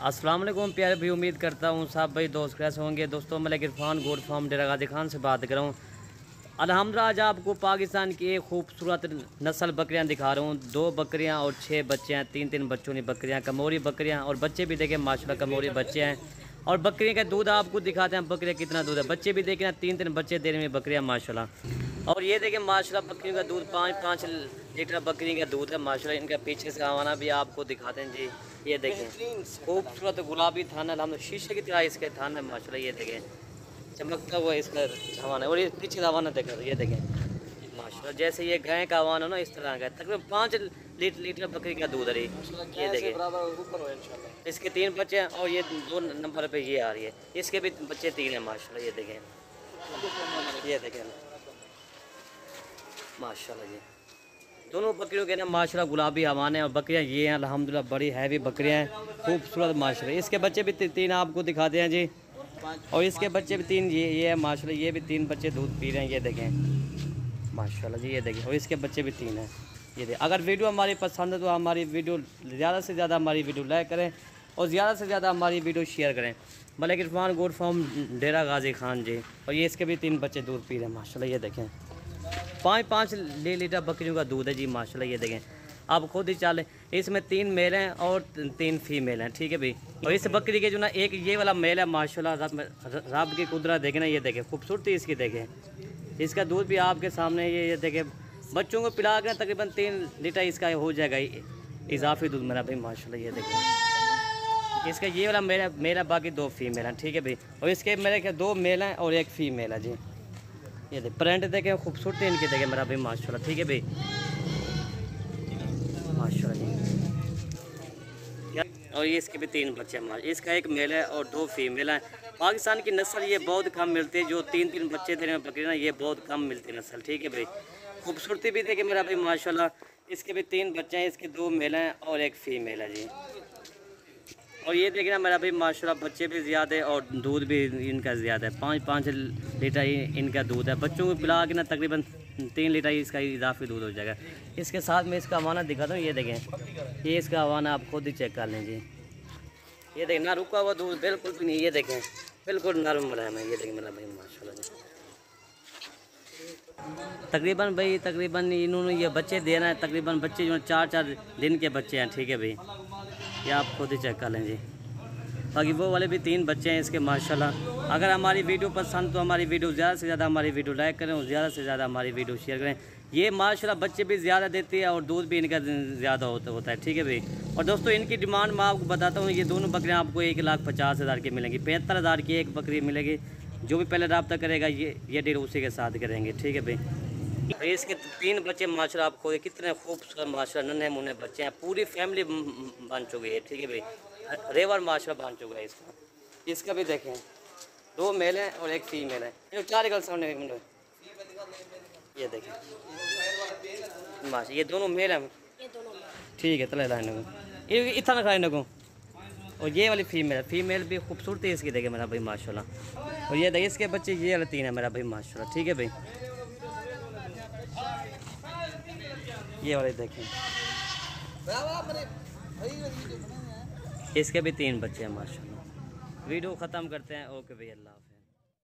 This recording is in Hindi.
अस्सलाम वालेकुम प्यारे भी, उम्मीद करता हूँ सब भाई दोस्त कैसे होंगे। दोस्तों मैं इरफान गोड फार्म डेरा गाजी खान से बात कर रहा हूँ। अल्हम्दुलिल्लाह आज आपको पाकिस्तान की एक खूबसूरत नस्ल बकरियाँ दिखा रहा हूँ। 2 बकरियाँ और 6 बच्चे हैं, 3 बच्चों की बकरियाँ, कमोरी बकरियाँ और बच्चे भी देखें माशाल्लाह कमोरी बच्चे हैं। और बकरियों का दूध आपको दिखाते हैं, बकरियाँ कितना दूध है। बच्चे भी देखें 3 बच्चे दे रही हैं बकरियाँ माशाल्लाह। और ये देखें माशाल्लाह बकरियों का दूध 5-5 लीटर बकरी का दूध है माशाल्लाह। इनका पीछे से आवाना भी आपको दिखाते हैं जी। ये देखें खूबसूरत गुलाबी थान है, हम शीशे की तरह इसके थान है माशाल्लाह। ये देखें चमकता हुआ इसका हवाना, और ये पीछे का हवाना देखा, ये देखें माशाल्लाह जैसे ये गाय का हवाना ना इस तरह का तकरीबन 5 लीटर बकरी का दूध है। ये देखें इसके 3 बच्चे हैं और ये 2 नंबर पे ये आ रही है, इसके भी बच्चे 3 हैं माशाल्लाह। ये देखें माशाल्लाह जी दोनों बकरियों के ना माशाल्लाह गुलाबी हवाने और बकरियां ये हैं अल्हम्दुलिल्लाह बड़ी हैवी बकरियां हैं खूबसूरत माशाल्लाह। इसके बच्चे भी 3 आपको दिखाते हैं जी, और इसके बच्चे भी 3 ये है माशाल्लाह। ये भी 3 बच्चे दूध पी रहे हैं, ये देखें माशाल्लाह जी। ये देखें और इसके बच्चे भी 3 हैं। ये देखें अगर वीडियो हमारी पसंद है तो हमारी वीडियो ज़्यादा से ज़्यादा हमारी वीडियो लाइक करें और ज़्यादा से ज़्यादा हमारी वीडियो शेयर करें। मलिक इरफान गोड फार्म डेरा गाजी खान जी, और ये इसके भी 3 बच्चे दूध पी रहे हैं माशाल्लाह। ये देखें 5-5 लीटर बकरियों का दूध है जी माशाल्लाह। ये देखें आप खुद ही चालें, इसमें 3 मेल हैं और 3 फीमेल हैं, ठीक है भाई। और इस बकरी के जो ना एक ये वाला मेल है माशाल्लाह, रब की कुदरत देखें ना। ये देखें खूबसूरती इसकी देखें, इसका दूध भी आपके सामने ये देखें। बच्चों को पिला कर तकरीबन 3 लीटर इसका हो जाएगा इजाफी दूध मेरा भाई माशाल्लाह। ये देखें इसका ये वाला मेरा बाकी 2 फीमेल हैं, ठीक है भाई। और इसके मेरे के 2 मेल हैं और 1 फीमेल है जी। ये देख प्रिंट देखें खूबसूरती इनकी देखें मेरा भाई माशाल्लाह, ठीक है भाई माशाल्लाह जी। और ये इसके भी 3 बच्चे हैं, इसका 1 मेल है और 2 फीमेल हैं। पाकिस्तान की नस्ल ये बहुत कम मिलती है, जो 3 बच्चे दे रहे हैं बकरी ना, ये बहुत कम मिलती है नस्ल, ठीक है भाई। खूबसूरती भी देखें मेरा भाई माशाल्लाह। इसके भी 3 बच्चे हैं, इसके 2 मेल हैं और 1 फीमेल है जी। और ये देखना मेरा भाई माशाल्लाह बच्चे भी ज़्यादा है और दूध भी इनका ज़्यादा है, 5-5 लीटर इनका दूध है। बच्चों को पिला के ना तकरीबन 3 लीटर इसका इजाफी दूध हो जाएगा। इसके साथ में इसका हवाना दिखाता हूँ, ये देखें ये इसका हवाना आप खुद ही चेक कर लें जी। ये देखें ना रुका हुआ दूध बिल्कुल भी नहीं, ये देखें बिल्कुल नरम मुलायम है। ये देखें मेरा भाई माशाल्लाह जी। तकरीबन इन्होंने ये बच्चे देना है, तकरीबन बच्चे जो 4-4 दिन के बच्चे हैं, ठीक है भाई। ये आप खुद ही चेक कर लें जी। बाकी वो वाले भी 3 बच्चे हैं इसके माशाल्लाह। अगर हमारी वीडियो पसंद तो हमारी वीडियो ज़्यादा से ज़्यादा हमारी वीडियो लाइक करें और ज़्यादा से ज़्यादा हमारी वीडियो शेयर करें। ये माशाल्लाह बच्चे भी ज़्यादा देती है और दूध भी इनका ज़्यादा होता है, ठीक है भाई। और दोस्तों इनकी डिमांड मैं आपको बताता हूँ, ये दोनों बकरियाँ आपको 1,50,000 की मिलेंगी। 75,000 की एक बकरी मिलेगी। जो भी पहले रब्ता करेगा ये डील उसी के साथ करेंगे, ठीक है भाई। इसके 3 बच्चे माशाल्लाह आपको कितने खूबसूरत माशाल्लाह नन्हे मुन्ने बच्चे हैं, पूरी फैमिली बन चुकी है, ठीक है भाई। रेवर माशाल्लाह बन चुका है इसका। इसका भी देखें 2 मेल हैं और 1 फीमेल है। ये 4 गर्ल्स होने ये देखें माशा, ये दोनों मेल हैं, ठीक है तले लाने को ये इतना खाने को। और ये वाली फीमेल भी खूबसूरती इसकी देखें मेरा भाई माशाल्लाह। और ये देखिए इसके बच्चे ये वाले 3 है मेरा भाई माशाल्लाह, ठीक है भाई। ये वाले देखें इसके भी 3 बच्चे हैं माशाल्लाह। वीडियो ख़त्म करते हैं, ओके भाई अल्लाह हाफ़िज़।